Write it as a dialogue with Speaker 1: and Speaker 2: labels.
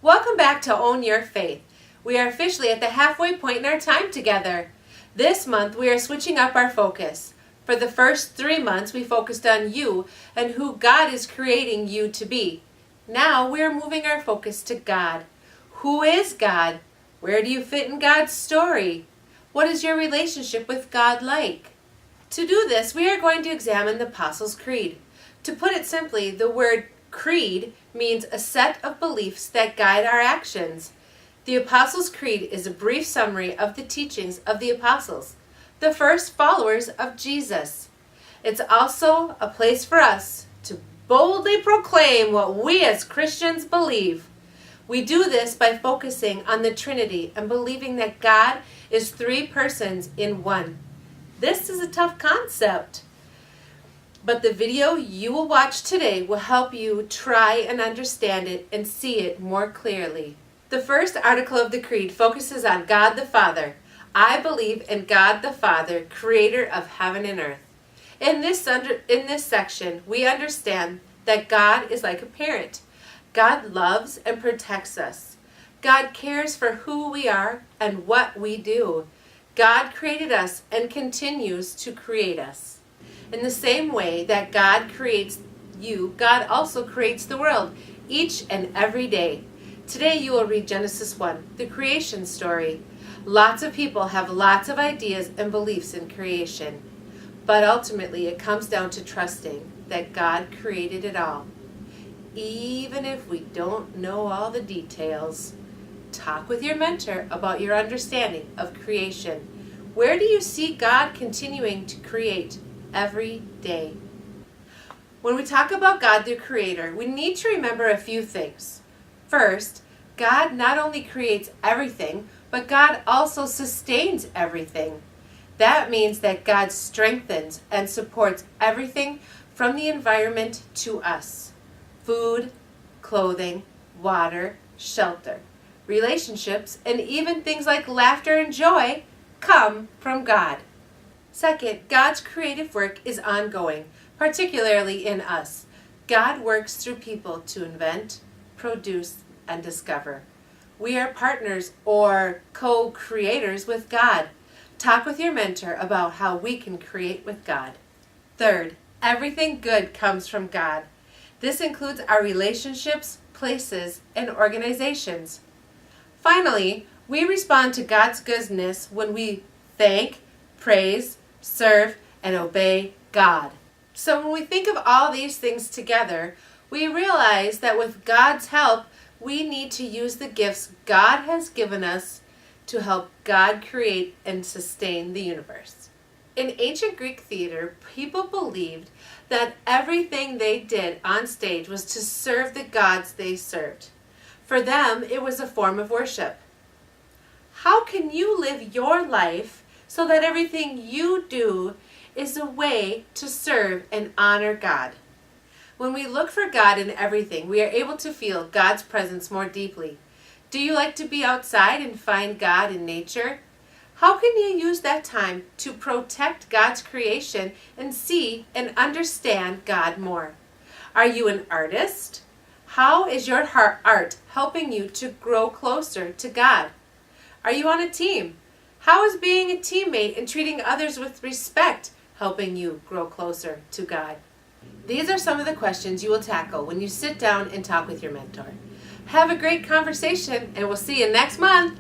Speaker 1: Welcome back to Own Your Faith. We are officially at the halfway point in our time together. This month we are switching up our focus. For the first 3 months we focused on you and who God is creating you to be. Now we are moving our focus to God. Who is God? Where do you fit in God's story? What is your relationship with God like? To do this, we are going to examine the Apostles' Creed. To put it simply, the word creed means a set of beliefs that guide our actions. The Apostles' Creed is a brief summary of the teachings of the apostles, the first followers of Jesus. It's also a place for us to boldly proclaim what we as Christians believe. We do this by focusing on the Trinity and believing that God is 3 persons in one. This is a tough concept, but the video you will watch today will help you try and understand it and see it more clearly. The first article of the Creed focuses on God the Father. I believe in God the Father, creator of heaven and earth. In this section, we understand that God is like a parent. God loves and protects us. God cares for who we are and what we do. God created us and continues to create us. In the same way that God creates you, God also creates the world, each and every day. Today you will read Genesis 1, the creation story. Lots of people have lots of ideas and beliefs in creation, but ultimately it comes down to trusting that God created it all. Even if we don't know all the details, talk with your mentor about your understanding of creation. Where do you see God continuing to create every day? When we talk about God the Creator, we need to remember a few things. First, God not only creates everything, but God also sustains everything. That means that God strengthens and supports everything from the environment to us. Food, clothing, water, shelter, relationships, and even things like laughter and joy come from God. Second, God's creative work is ongoing, particularly in us. God works through people to invent, produce, and discover. We are partners or co-creators with God. Talk with your mentor about how we can create with God. Third, everything good comes from God. This includes our relationships, places, and organizations. Finally, we respond to God's goodness when we thank, praise, serve, and obey God. So when we think of all these things together, we realize that with God's help, we need to use the gifts God has given us to help God create and sustain the universe. In ancient Greek theater, people believed that everything they did on stage was to serve the gods they served. For them, it was a form of worship. How can you live your life so that everything you do is a way to serve and honor God? When we look for God in everything, we are able to feel God's presence more deeply. Do you like to be outside and find God in nature? How can you use that time to protect God's creation and see and understand God more? Are you an artist? How is your art helping you to grow closer to God? Are you on a team? How is being a teammate and treating others with respect helping you grow closer to God? These are some of the questions you will tackle when you sit down and talk with your mentor. Have a great conversation, and we'll see you next month.